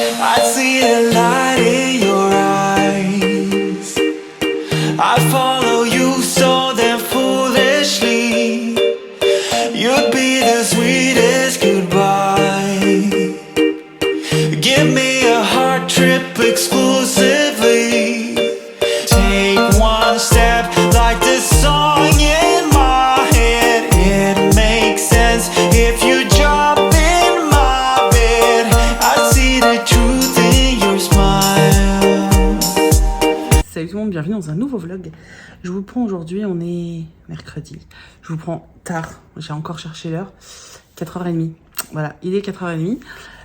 I see a light in your eyes. I follow you so damn foolishly. You'd be the sweetest goodbye. Give me a heart trip exclusively. Take one step like this song in my head. It makes sense if you jump in my bed. I see the truth in your smile. Salut tout le monde, bienvenue dans un nouveau vlog. Je vous prends aujourd'hui, on est mercredi. Je vous prends tard, j'ai encore cherché l'heure. 4h30. Voilà, il est 4h30.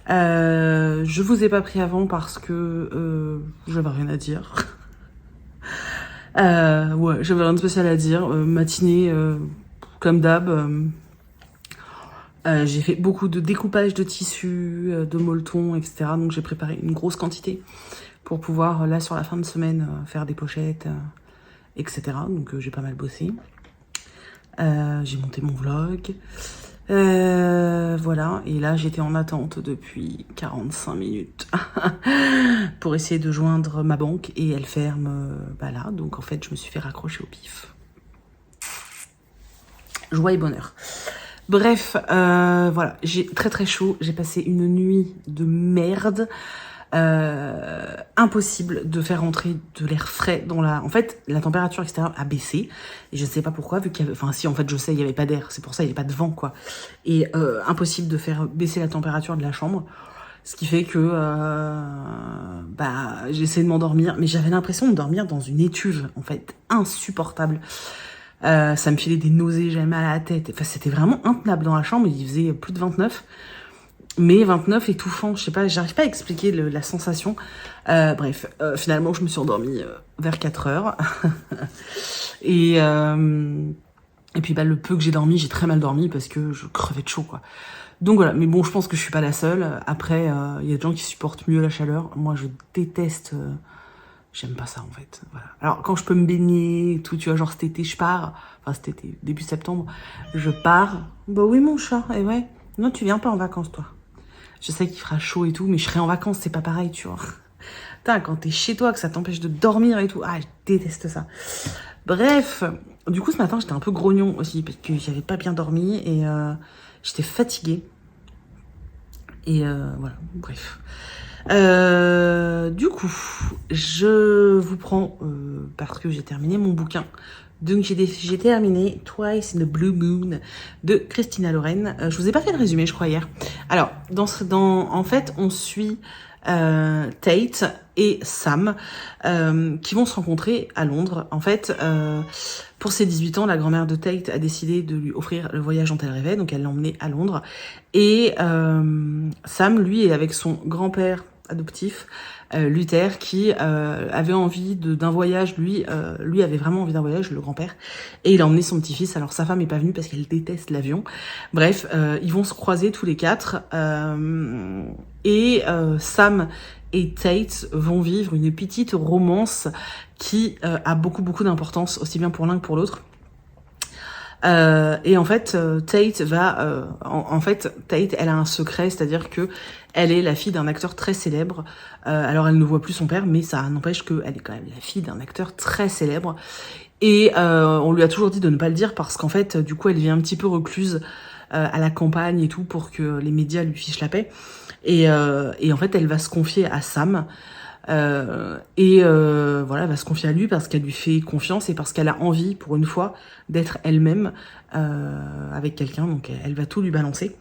Je vous ai pas pris avant parce que j'avais rien à dire. Ouais, j'avais rien de spécial à dire. Matinée, comme d'hab. J'ai fait beaucoup de découpage de tissus, de molletons, etc. Donc j'ai préparé une grosse quantité pour pouvoir, là, sur la fin de semaine, faire des pochettes, etc. Donc j'ai pas mal bossé. J'ai monté mon vlog. Voilà, et là j'étais en attente depuis 45 minutes pour essayer de joindre ma banque et elle ferme là, donc en fait je me suis fait raccrocher au pif. Joie et bonheur. Bref, voilà, j'ai très chaud, j'ai passé une nuit de merde. Impossible de faire rentrer de l'air frais dans la... En fait, la température extérieure a baissé. Et je sais pas pourquoi, vu qu'il y avait... Enfin, si, en fait, je sais, il y avait pas d'air. C'est pour ça, il n'y avait pas de vent, quoi. Et impossible de faire baisser la température de la chambre. Ce qui fait que... j'essaie de m'endormir. Mais j'avais l'impression de dormir dans une étuve, en fait. Insupportable. Ça me filait des nausées, j'avais mal à la tête. Enfin, c'était vraiment intenable dans la chambre. Il faisait plus de 29. Mais 29 étouffant, je sais pas, j'arrive pas à expliquer la sensation. Bref, finalement, je me suis endormie vers 4h. Et puis, le peu que j'ai dormi, j'ai très mal dormi parce que je crevais de chaud, quoi. Donc voilà, mais bon, je pense que je suis pas la seule. Après, il y a des gens qui supportent mieux la chaleur. Moi, je déteste... j'aime pas ça, en fait. Voilà. Alors, quand je peux me baigner et tout, tu vois, genre cet été, je pars. Enfin, cet été, début septembre, je pars. Bah oui, mon chat, et ouais. Non, tu viens pas en vacances, toi. Je sais qu'il fera chaud et tout, mais je serai en vacances, c'est pas pareil, tu vois. Putain, quand t'es chez toi, que ça t'empêche de dormir et tout, je déteste ça. Bref, du coup, ce matin, j'étais un peu grognon aussi, parce que j'avais pas bien dormi, et j'étais fatiguée. Et voilà, bref. Du coup, je vous prends, parce que j'ai terminé mon bouquin. Donc j'ai terminé Twice in the Blue Moon de Christina Loren. Je vous ai pas fait le résumé, je crois, hier. Alors, en fait, on suit Tate et Sam qui vont se rencontrer à Londres. En fait, pour ses 18 ans, la grand-mère de Tate a décidé de lui offrir le voyage dont elle rêvait. Donc elle l'a emmené à Londres. Et Sam, lui, est avec son grand-père adoptif, Luther, qui avait envie d'un voyage. Lui avait vraiment envie d'un voyage, le grand-père, et il a emmené son petit-fils. Alors sa femme est pas venue parce qu'elle déteste l'avion. Bref, ils vont se croiser tous les quatre, et Sam et Tate vont vivre une petite romance qui a beaucoup d'importance, aussi bien pour l'un que pour l'autre. Et en fait, Tate va... Tate, elle a un secret, c'est-à-dire que elle est la fille d'un acteur très célèbre. Alors, elle ne voit plus son père, mais ça n'empêche qu'elle est quand même la fille d'un acteur très célèbre. Et on lui a toujours dit de ne pas le dire parce qu'en fait, du coup, elle devient un petit peu recluse à la campagne et tout pour que les médias lui fichent la paix. Et en fait, elle va se confier à Sam. Voilà, elle va se confier à lui parce qu'elle lui fait confiance et parce qu'elle a envie, pour une fois, d'être elle-même avec quelqu'un. Donc, elle va tout lui balancer.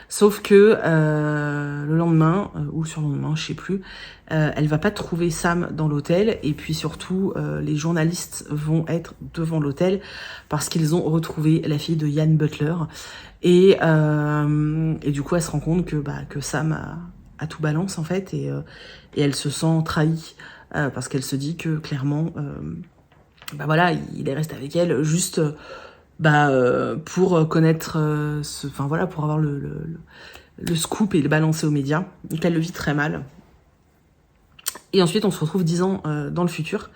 Sauf que le lendemain, ou le surlendemain, je sais plus, elle va pas trouver Sam dans l'hôtel. Et puis surtout, les journalistes vont être devant l'hôtel parce qu'ils ont retrouvé la fille de Ian Butler. Et du coup, elle se rend compte que Sam a tout balance, en fait. Et elle se sent trahie parce qu'elle se dit que, clairement, voilà, il est resté avec elle juste... pour connaître, voilà, pour avoir le scoop et le balancer aux médias. Donc elle le vit très mal. Et ensuite on se retrouve 10 ans dans le futur,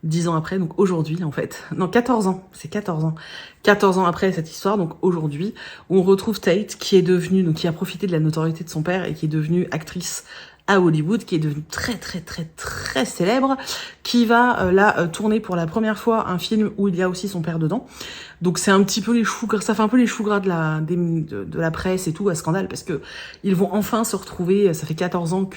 10 ans après, donc aujourd'hui en fait, non 14 ans, c'est 14 ans. 14 ans après cette histoire, donc aujourd'hui, on retrouve Tate qui est devenue, donc qui a profité de la notoriété de son père et qui est devenue actrice à Hollywood, qui est devenu très très très très célèbre, qui va là tourner pour la première fois un film où il y a aussi son père dedans. Donc c'est un petit peu les choux gras, ça fait un peu les choux gras de la presse et tout, à Scandale, parce que ils vont enfin se retrouver. Ça fait 14 ans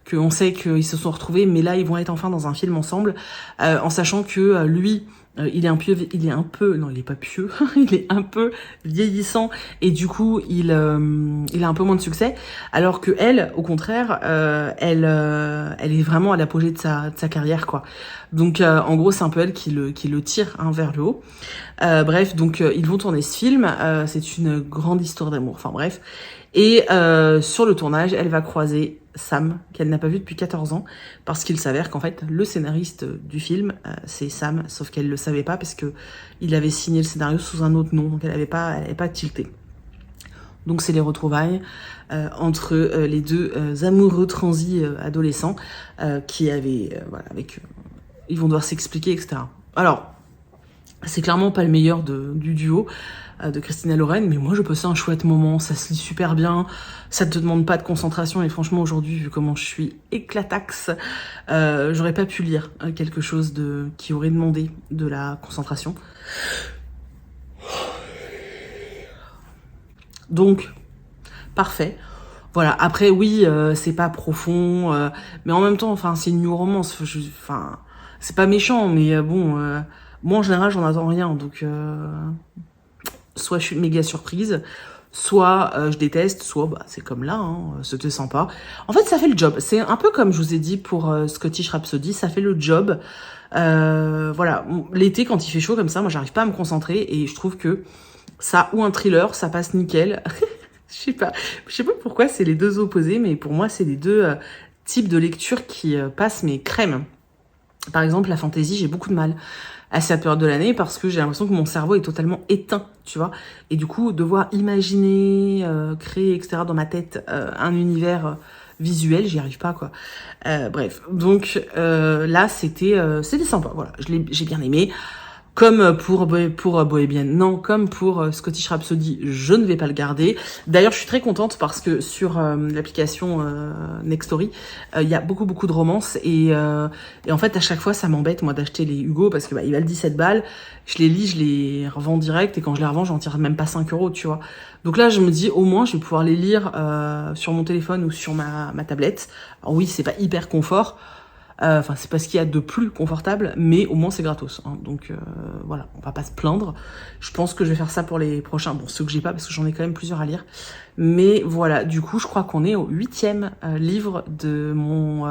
qu'on sait qu'ils se sont retrouvés, mais là ils vont être enfin dans un film ensemble, en sachant que lui, il est un peu, non il est pas pieux, il est un peu vieillissant et du coup il a un peu moins de succès, alors que elle, au contraire, elle est vraiment à l'apogée de sa carrière quoi. Donc en gros c'est un peu elle qui le tire vers le haut. Bref, donc ils vont tourner ce film, c'est une grande histoire d'amour, enfin bref. Et sur le tournage, elle va croiser Sam, qu'elle n'a pas vu depuis 14 ans, parce qu'il s'avère qu'en fait, le scénariste du film, c'est Sam, sauf qu'elle le savait pas, parce que il avait signé le scénario sous un autre nom, donc elle avait pas tilté. Donc c'est les retrouvailles entre les deux amoureux transis adolescents qui avaient, voilà, ils vont devoir s'expliquer, etc. Alors, c'est clairement pas le meilleur du duo de Christina Loren, mais moi je passais un chouette moment, ça se lit super bien, ça te demande pas de concentration, et franchement aujourd'hui, vu comment je suis éclataxe, j'aurais pas pu lire quelque chose qui aurait demandé de la concentration. Donc, parfait. Voilà, après oui, c'est pas profond, mais en même temps, enfin, c'est une new romance, enfin, c'est pas méchant, mais bon, moi en général j'en attends rien, donc soit je suis méga surprise, soit je déteste, soit bah, c'est comme là, hein, c'était sympa. En fait, ça fait le job. C'est un peu comme je vous ai dit pour Scottish Rhapsody, ça fait le job. Voilà, l'été quand il fait chaud comme ça, moi j'arrive pas à me concentrer et je trouve que ça ou un thriller, ça passe nickel. Je sais pas pourquoi c'est les deux opposés, mais pour moi c'est les deux types de lecture qui passent mes crèmes. Par exemple, la fantasy, j'ai beaucoup de mal à cette période de l'année parce que j'ai l'impression que mon cerveau est totalement éteint, tu vois. Et du coup, devoir imaginer, créer, etc. dans ma tête un univers visuel, j'y arrive pas, quoi. Bref, donc là, c'était sympa, voilà. J'ai bien aimé. Comme pour Bohemian, non, comme pour Scottish Rhapsody, je ne vais pas le garder. D'ailleurs, je suis très contente parce que sur l'application Nextory, il y a beaucoup de romances et en fait, à chaque fois, ça m'embête, moi, d'acheter les Hugo parce que bah, ils valent 17 balles. Je les lis, je les revends direct et quand je les revends, j'en tire même pas 5 €, tu vois. Donc là, je me dis, au moins, je vais pouvoir les lire sur mon téléphone ou sur ma tablette. Alors oui, c'est pas hyper confort. Enfin, c'est pas ce qu'il y a de plus confortable, mais au moins c'est gratos. Hein. Donc voilà, on va pas se plaindre. Je pense que je vais faire ça pour les prochains. Bon, ceux que j'ai pas, parce que j'en ai quand même plusieurs à lire. Mais voilà, du coup, je crois qu'on est au 8e livre de mon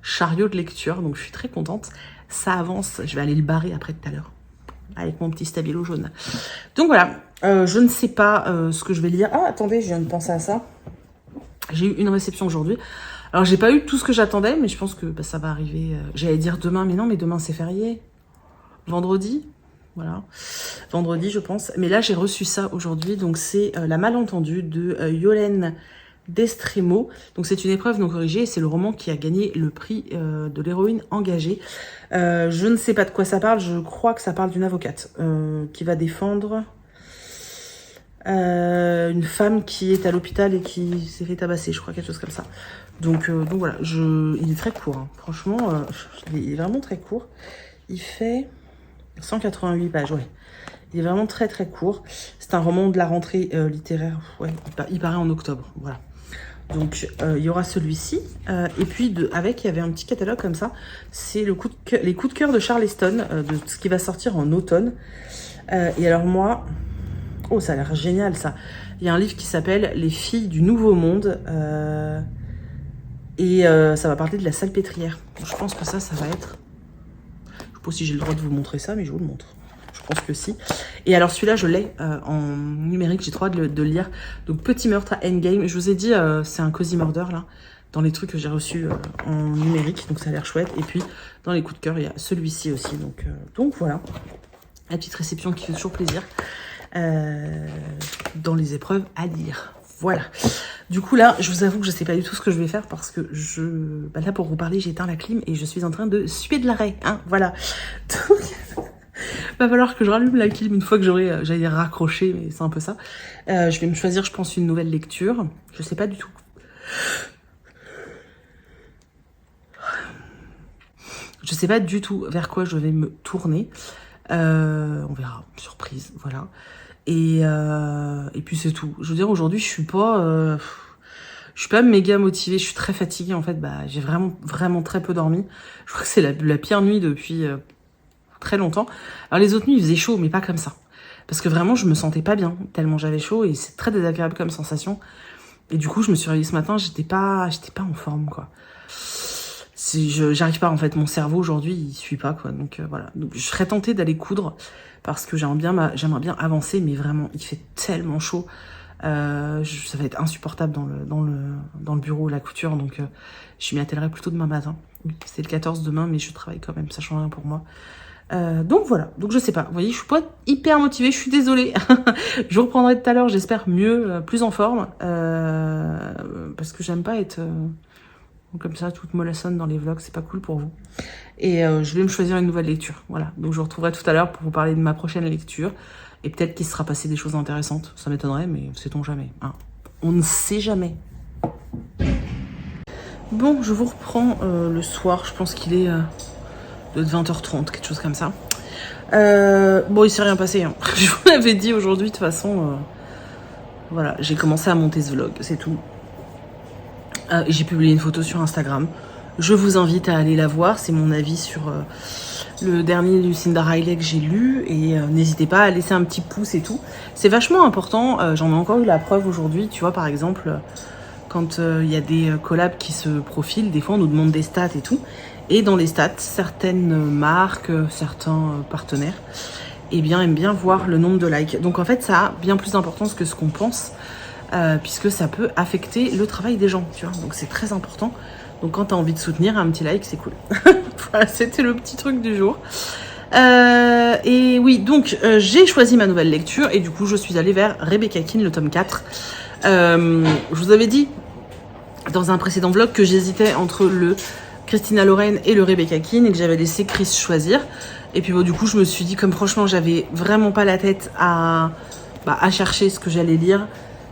chariot de lecture. Donc je suis très contente. Ça avance. Je vais aller le barrer après tout à l'heure. Avec mon petit stabilo jaune. Donc voilà, je ne sais pas ce que je vais lire. Ah, attendez, je viens de penser à ça. J'ai eu une réception aujourd'hui. Alors, j'ai pas eu tout ce que j'attendais, mais je pense que bah, ça va arriver. J'allais dire demain, mais non, mais demain, c'est férié. Vendredi, voilà. Vendredi, je pense. Mais là, j'ai reçu ça aujourd'hui. Donc, c'est La Malentendue de Yolène Destremo. Donc, c'est une épreuve non corrigée. C'est le roman qui a gagné le prix de l'héroïne engagée. Je ne sais pas de quoi ça parle. Je crois que ça parle d'une avocate qui va défendre... une femme qui est à l'hôpital et qui s'est fait tabasser, je crois, quelque chose comme ça. Donc voilà, il est très court, hein. Franchement, il est vraiment très court. Il fait 188 pages, ouais. Il est vraiment très court. C'est un roman de la rentrée littéraire, ouais, il paraît en octobre, voilà. Donc il y aura celui-ci, et puis il y avait un petit catalogue comme ça, c'est les coups de cœur de Charleston, de ce qui va sortir en automne. Et alors moi... Oh, ça a l'air génial, ça. Il y a un livre qui s'appelle « Les filles du nouveau monde ». Ça va parler de la salpêtrière. Je pense que ça va être... Je ne sais pas si j'ai le droit de vous montrer ça, mais je vous le montre. Je pense que si. Et alors, celui-là, je l'ai en numérique. J'ai trop hâte de le lire. Donc, Petit meurtre à Endgame. Je vous ai dit, c'est un cozy murder, là. Dans les trucs que j'ai reçus en numérique. Donc, ça a l'air chouette. Et puis, dans les coups de cœur, il y a celui-ci aussi. Donc voilà. La petite réception qui fait toujours plaisir. Dans les épreuves à lire. Voilà. Du coup, là, je vous avoue que je sais pas du tout ce que je vais faire parce que là, pour vous parler, j'ai éteint la clim et je suis en train de suer de l'arrêt. Hein, voilà. Donc, va falloir que je rallume la clim une fois que j'allais dire raccroché, mais c'est un peu ça. Je vais me choisir, je pense, une nouvelle lecture. Je sais pas du tout. sais pas du tout vers quoi je vais me tourner. On verra, surprise, voilà. Et puis c'est tout. Je veux dire, aujourd'hui, je suis pas méga motivée. Je suis très fatiguée en fait. Bah, j'ai vraiment très peu dormi. Je crois que c'est la pire nuit depuis très longtemps. Alors les autres nuits, il faisait chaud, mais pas comme ça. Parce que vraiment, je me sentais pas bien tellement j'avais chaud et c'est très désagréable comme sensation. Et du coup, je me suis réveillée ce matin, j'étais pas en forme quoi. J'arrive pas en fait, mon cerveau aujourd'hui il suit pas quoi, donc voilà. Donc je serais tentée d'aller coudre parce que j'aimerais bien avancer, mais vraiment il fait tellement chaud, ça va être insupportable dans le bureau la couture, donc je m'y attellerai plutôt demain matin. C'est le 14 demain, mais je travaille quand même, ça change rien pour moi. Donc voilà, donc je sais pas, vous voyez, je suis pas hyper motivée, je suis désolée. Je reprendrai tout à l'heure, j'espère mieux, plus en forme, parce que j'aime pas être comme ça, toute mollassonne dans les vlogs, c'est pas cool pour vous. Et je vais me choisir une nouvelle lecture, voilà. Donc je vous retrouverai tout à l'heure pour vous parler de ma prochaine lecture. Et peut-être qu'il sera passé des choses intéressantes. Ça m'étonnerait, mais sait-on jamais, hein. On ne sait jamais. Bon, je vous reprends le soir, je pense qu'il est de 20h30, quelque chose comme ça. Bon, il s'est rien passé, hein. Je vous l'avais dit aujourd'hui, de toute façon. Voilà, j'ai commencé à monter ce vlog, c'est tout. J'ai publié une photo sur Instagram. Je vous invite à aller la voir. C'est mon avis sur le dernier Lucinda Riley que j'ai lu. Et n'hésitez pas à laisser un petit pouce et tout. C'est vachement important. J'en ai encore eu la preuve aujourd'hui. Tu vois, par exemple, quand il y a des collabs qui se profilent, des fois on nous demande des stats et tout. Et dans les stats, certaines marques, certains partenaires, eh bien, aiment bien voir le nombre de likes. Donc en fait, ça a bien plus d'importance que ce qu'on pense. Puisque ça peut affecter le travail des gens, tu vois, donc c'est très important. Donc quand t'as envie de soutenir, un petit like, c'est cool. Voilà, c'était le petit truc du jour. Et oui, donc j'ai choisi ma nouvelle lecture et du coup je suis allée vers Rebecca Keane, le tome 4. Je vous avais dit dans un précédent vlog que j'hésitais entre le Christina Lauren et le Rebecca Keane et que j'avais laissé Chris choisir. Et puis bon, du coup je me suis dit, comme franchement j'avais vraiment pas la tête à chercher ce que j'allais lire,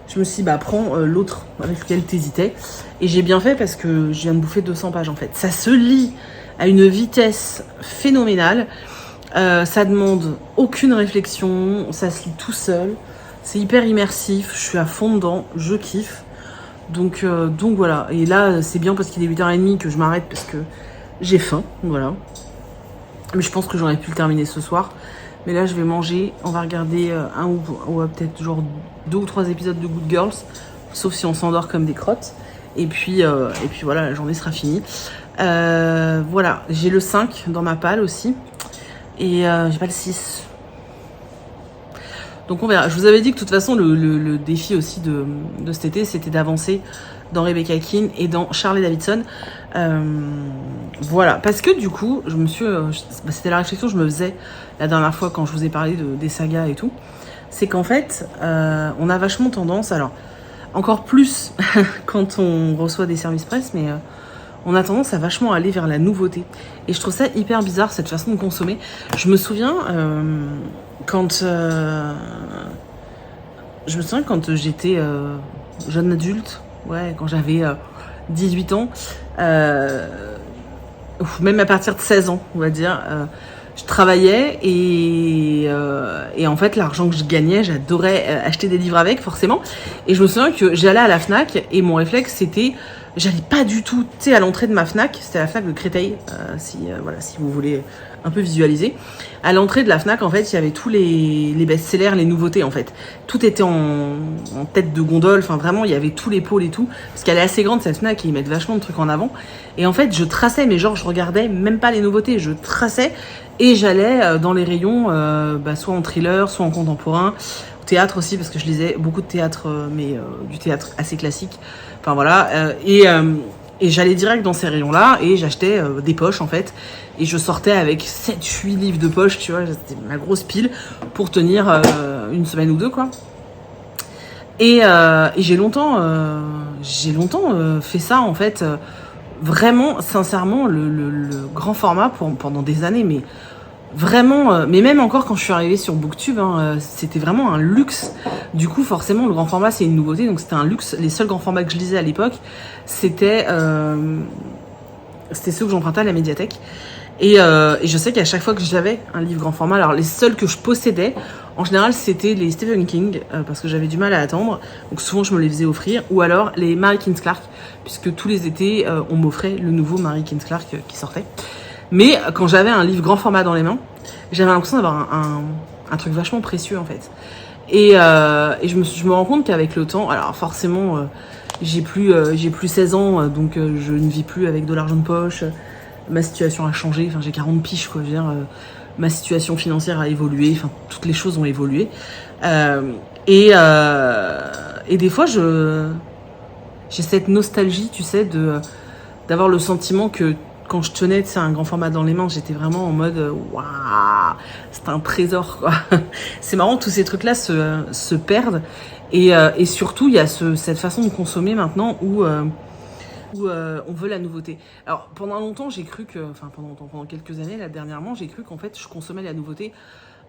je me suis dit, prends l'autre avec lequel t'hésitais. Et j'ai bien fait parce que je viens de bouffer 200 pages en fait. Ça se lit à une vitesse phénoménale. Ça demande aucune réflexion. Ça se lit tout seul. C'est hyper immersif. Je suis à fond dedans. Je kiffe. Donc voilà. Et là, c'est bien parce qu'il est 8h30 que je m'arrête parce que j'ai faim. Voilà. Mais je pense que j'aurais pu le terminer ce soir. Mais là, je vais manger. On va regarder un ou peut-être genre 2 ou 3 épisodes de Good Girls. Sauf si on s'endort comme des crottes. Et puis voilà, la journée sera finie. Voilà, j'ai le 5 dans ma palle aussi. Et j'ai pas le 6. Donc on verra. Je vous avais dit que de toute façon, le défi aussi de cet été, c'était d'avancer dans Rebecca Keane et dans Charlie Davidson. Voilà, parce que du coup, je me suis... c'était la réflexion que je me faisais la dernière fois quand je vous ai parlé des sagas et tout. C'est qu'en fait, on a vachement tendance... Alors, encore plus quand on reçoit des services presse, mais on a tendance à vachement aller vers la nouveauté. Et je trouve ça hyper bizarre, cette façon de consommer. Je me souviens quand j'étais jeune adulte, ouais, quand j'avais 18 ans, même à partir de 16 ans, on va dire, je travaillais et en fait l'argent que je gagnais, j'adorais acheter des livres avec forcément. Et je me souviens que j'allais à la Fnac et mon réflexe c'était, j'allais pas du tout, tu sais, à l'entrée de ma Fnac, c'était la Fnac de Créteil, si vous voulez un peu visualiser. À l'entrée de la Fnac, en fait, il y avait tous les best-sellers, les nouveautés, en fait. Tout était en tête de gondole, enfin vraiment, il y avait tous les pôles et tout, parce qu'elle est assez grande cette Fnac et ils mettent vachement de trucs en avant. Et en fait, je traçais, mais genre, je regardais même pas les nouveautés, je traçais et j'allais dans les rayons, soit en thriller, soit en contemporain, au théâtre aussi, parce que je lisais beaucoup de théâtre, mais du théâtre assez classique. Enfin voilà, et j'allais direct dans ces rayons-là et j'achetais des poches en fait. Et je sortais avec 7-8 livres de poche, tu vois, c'était ma grosse pile pour tenir une semaine ou deux, quoi. Et j'ai longtemps fait ça, en fait. Vraiment, sincèrement, le grand format pendant des années, mais vraiment, mais même encore quand je suis arrivée sur Booktube, c'était vraiment un luxe. Du coup, forcément, le grand format, c'est une nouveauté, donc c'était un luxe. Les seuls grands formats que je lisais à l'époque, c'était ceux que j'empruntais à la médiathèque. Et je sais qu'à chaque fois que j'avais un livre grand format, alors les seuls que je possédais, en général, c'était les Stephen King, parce que j'avais du mal à attendre. Donc souvent, je me les faisais offrir. Ou alors les Mary Clark, puisque tous les étés, on m'offrait le nouveau Mary Clark qui sortait. Mais quand j'avais un livre grand format dans les mains, j'avais l'impression d'avoir un truc vachement précieux, en fait. Et je me rends compte qu'avec le temps, alors forcément, j'ai plus 16 ans, donc je ne vis plus avec de l'argent de poche. Ma situation a changé, enfin j'ai 40 piges quoi, je veux dire, ma situation financière a évolué, enfin toutes les choses ont évolué. Et des fois j'ai cette nostalgie, tu sais, d'avoir le sentiment que quand je tenais un grand format dans les mains, j'étais vraiment en mode waouh, c'est un trésor quoi. C'est marrant, tous ces trucs là se perdent et surtout il y a cette façon de consommer maintenant où on veut la nouveauté. Alors pendant longtemps j'ai cru que, enfin pendant quelques années là dernièrement, j'ai cru qu'en fait je consommais la nouveauté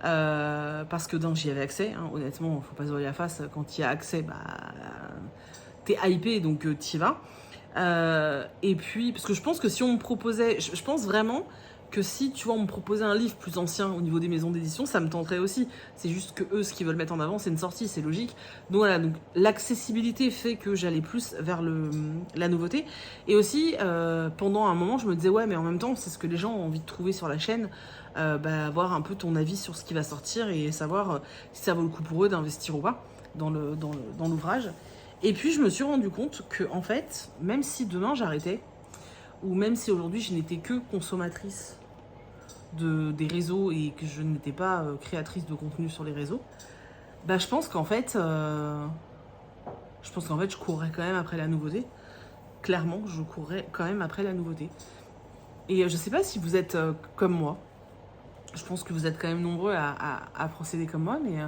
parce que j'y avais accès, hein, honnêtement faut pas se voir la face, quand il y a accès bah t'es hypé donc t'y vas. Et puis parce que je pense que si on me proposait, je pense vraiment que si tu vois on me proposait un livre plus ancien au niveau des maisons d'édition, ça me tenterait aussi. C'est juste que eux ce qu'ils veulent mettre en avant c'est une sortie, c'est logique. Donc voilà, donc l'accessibilité fait que j'allais plus vers la nouveauté. Et aussi pendant un moment je me disais ouais mais en même temps c'est ce que les gens ont envie de trouver sur la chaîne, avoir un peu ton avis sur ce qui va sortir et savoir si ça vaut le coup pour eux d'investir ou pas dans l'ouvrage. Et puis je me suis rendu compte que en fait même si demain j'arrêtais ou même si aujourd'hui je n'étais que consommatrice des réseaux et que je n'étais pas créatrice de contenu sur les réseaux, bah je pense qu'en fait je courrais quand même après la nouveauté. Clairement, je courrais quand même après la nouveauté. Et je sais pas si vous êtes comme moi. Je pense que vous êtes quand même nombreux à procéder comme moi, mais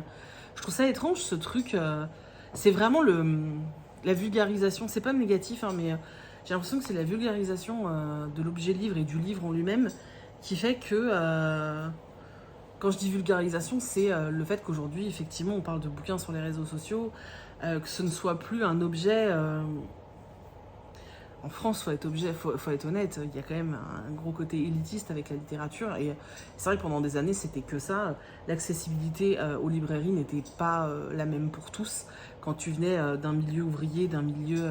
je trouve ça étrange ce truc. C'est vraiment la vulgarisation. C'est pas négatif, hein, mais j'ai l'impression que c'est la vulgarisation de l'objet livre et du livre en lui-même qui fait que quand je dis vulgarisation, c'est le fait qu'aujourd'hui, effectivement, on parle de bouquins sur les réseaux sociaux, que ce ne soit plus un objet. En France, faut être honnête, il y a quand même un gros côté élitiste avec la littérature. Et c'est vrai que pendant des années, c'était que ça. L'accessibilité aux librairies n'était pas la même pour tous. Quand tu venais d'un milieu ouvrier, d'un milieu...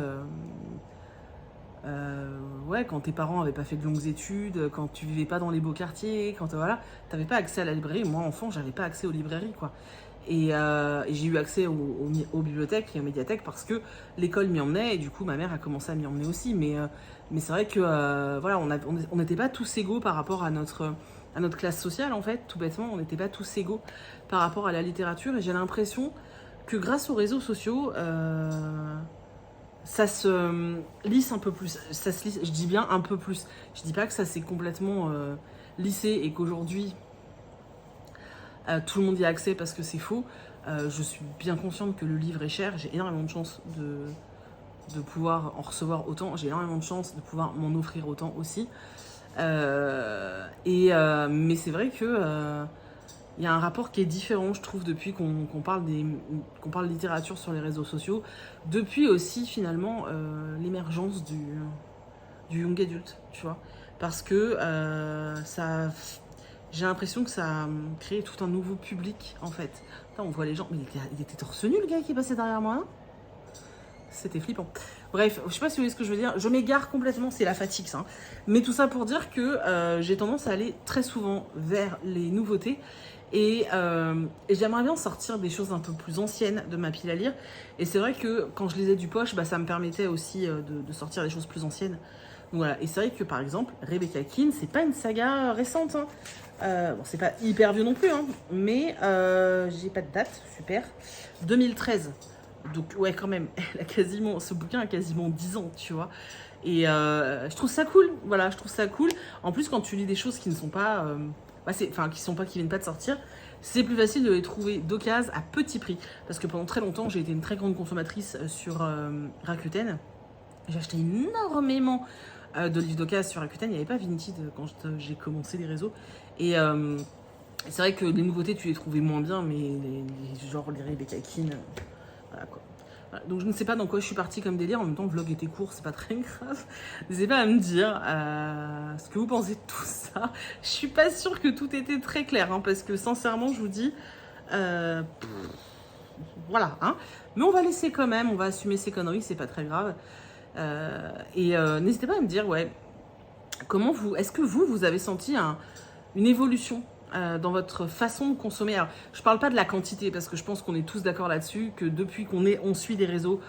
ouais, quand tes parents n'avaient pas fait de longues études, quand tu vivais pas dans les beaux quartiers, quand voilà, t'avais pas accès à la librairie. Moi, enfant, j'avais pas accès aux librairies, quoi. Et j'ai eu accès aux bibliothèques et aux médiathèques parce que l'école m'y emmenait et du coup ma mère a commencé à m'y emmener aussi. Mais c'est vrai que voilà, on n'était pas tous égaux par rapport à notre classe sociale en fait, tout bêtement, on n'était pas tous égaux par rapport à la littérature et j'ai l'impression que grâce aux réseaux sociaux, ça se lisse un peu plus. Ça se lisse, je dis bien un peu plus. Je dis pas que ça s'est complètement lissé et qu'aujourd'hui tout le monde y a accès parce que c'est faux. Je suis bien consciente que le livre est cher. J'ai énormément de chance de pouvoir en recevoir autant. J'ai énormément de chance de pouvoir m'en offrir autant aussi. Mais c'est vrai que y a un rapport qui est différent, je trouve, depuis qu'on parle littérature sur les réseaux sociaux. Depuis aussi, finalement, l'émergence du young adult, tu vois. Parce que j'ai l'impression que ça a créé tout un nouveau public, en fait. Putain, on voit les gens... Mais il était torse nu, le gars qui est passé derrière moi, hein. C'était flippant. Bref, je sais pas si vous voyez ce que je veux dire. Je m'égare complètement, c'est la fatigue, ça. Hein. Mais tout ça pour dire que j'ai tendance à aller très souvent vers les nouveautés. Et j'aimerais bien sortir des choses un peu plus anciennes de ma pile à lire. Et c'est vrai que quand je lisais du poche, bah, ça me permettait aussi de sortir des choses plus anciennes. Donc voilà. Et c'est vrai que par exemple, Rebecca Keane, c'est pas une saga récente. Hein. Bon, c'est pas hyper vieux non plus, hein, mais j'ai pas de date, super. 2013. Donc ouais, quand même, ce bouquin a quasiment 10 ans, tu vois. Et je trouve ça cool, voilà, je trouve ça cool. En plus, quand tu lis des choses qui ne sont pas... qui viennent pas de sortir, c'est plus facile de les trouver d'occasion à petit prix. Parce que pendant très longtemps, j'ai été une très grande consommatrice sur Rakuten. J'ai acheté énormément de livres d'occasion sur Rakuten. Il n'y avait pas Vinted quand j'ai commencé les réseaux. Et c'est vrai que les nouveautés, tu les trouvais moins bien, mais genre les Rebecca Keane, voilà quoi. Voilà. Donc je ne sais pas dans quoi je suis partie comme délire. En même temps, le vlog était court, c'est pas très grave. N'hésitez pas à me dire ce que vous pensez de tout ça. Je suis pas sûre que tout était très clair, hein, parce que sincèrement, je vous dis, voilà. Hein. Mais on va laisser quand même, on va assumer ces conneries, c'est pas très grave. N'hésitez pas à me dire, ouais, est-ce que vous avez senti une évolution dans votre façon de consommer. Alors, je parle pas de la quantité parce que je pense qu'on est tous d'accord là-dessus que depuis on suit des réseaux,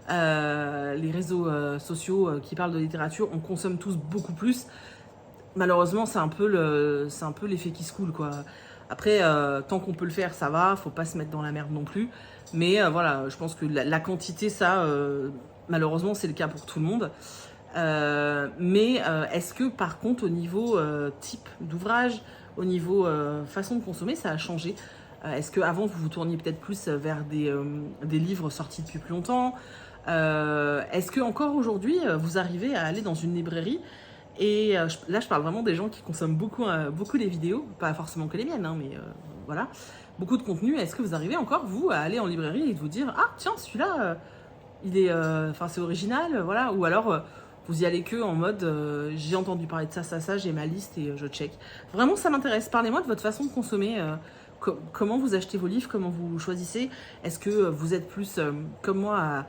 les réseaux sociaux qui parlent de littérature, on consomme tous beaucoup plus. Malheureusement, c'est un peu l'effet qui se coule, quoi. Après, tant qu'on peut le faire, ça va. Faut pas se mettre dans la merde non plus. Mais voilà, je pense que la quantité, ça, malheureusement, c'est le cas pour tout le monde. Est-ce que par contre au niveau type d'ouvrage, au niveau façon de consommer, ça a changé? Est-ce qu'avant vous vous tourniez peut-être plus vers des livres sortis depuis plus longtemps? Est-ce que encore aujourd'hui vous arrivez à aller dans une librairie et là je parle vraiment des gens qui consomment beaucoup les vidéos, pas forcément que les miennes, hein, mais voilà, beaucoup de contenu. Est-ce que vous arrivez encore vous à aller en librairie et de vous dire ah tiens celui-là il est, c'est original, voilà, ou alors vous y allez que en mode j'ai entendu parler de ça, j'ai ma liste et je check. Vraiment, ça m'intéresse. Parlez-moi de votre façon de consommer. Comment vous achetez vos livres, comment vous choisissez. Est-ce que vous êtes plus comme moi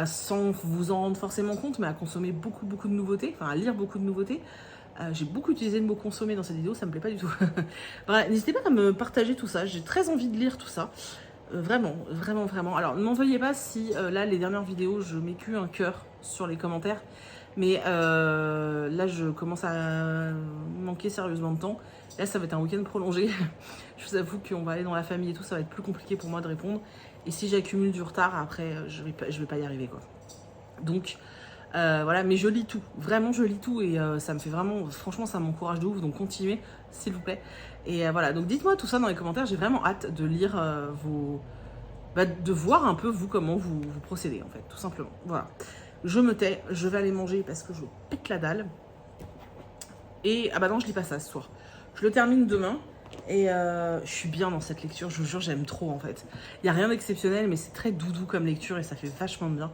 sans vous en rendre forcément compte, mais à consommer beaucoup de nouveautés, enfin à lire beaucoup de nouveautés. J'ai beaucoup utilisé le mot consommer dans cette vidéo, ça me plaît pas du tout. Bref, n'hésitez pas à me partager tout ça. J'ai très envie de lire tout ça. Vraiment. Alors, ne m'en veuillez pas si là, les dernières vidéos, je mets qu'un cœur sur les commentaires. Mais là, je commence à manquer sérieusement de temps. Là, ça va être un week-end prolongé. Je vous avoue qu'on va aller dans la famille et tout, ça va être plus compliqué pour moi de répondre. Et si j'accumule du retard, après, je vais pas y arriver, quoi. Donc, voilà, mais je lis tout. Vraiment, je lis tout et ça me fait vraiment... Franchement, ça m'encourage de ouf, donc continuez, s'il vous plaît. Et voilà, donc dites-moi tout ça dans les commentaires. J'ai vraiment hâte de lire de voir un peu, vous, comment vous procédez, en fait, tout simplement. Voilà. Je me tais, je vais aller manger parce que je pète la dalle. Et, ah bah non, je lis pas ça ce soir. Je le termine demain. Et je suis bien dans cette lecture, je vous jure, j'aime trop, en fait. Il n'y a rien d'exceptionnel, mais c'est très doudou comme lecture et ça fait vachement bien.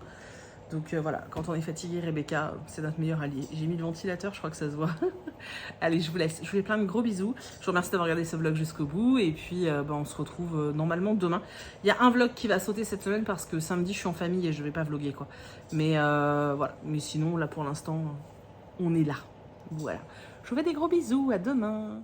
Donc voilà, quand on est fatigué, Rebecca, c'est notre meilleur allié. J'ai mis le ventilateur, je crois que ça se voit. Allez, je vous laisse. Je vous fais plein de gros bisous. Je vous remercie d'avoir regardé ce vlog jusqu'au bout. Et puis, on se retrouve normalement demain. Il y a un vlog qui va sauter cette semaine parce que samedi, je suis en famille et je vais pas vlogger, quoi. Mais voilà. Mais sinon, là, pour l'instant, on est là. Voilà. Je vous fais des gros bisous. À demain.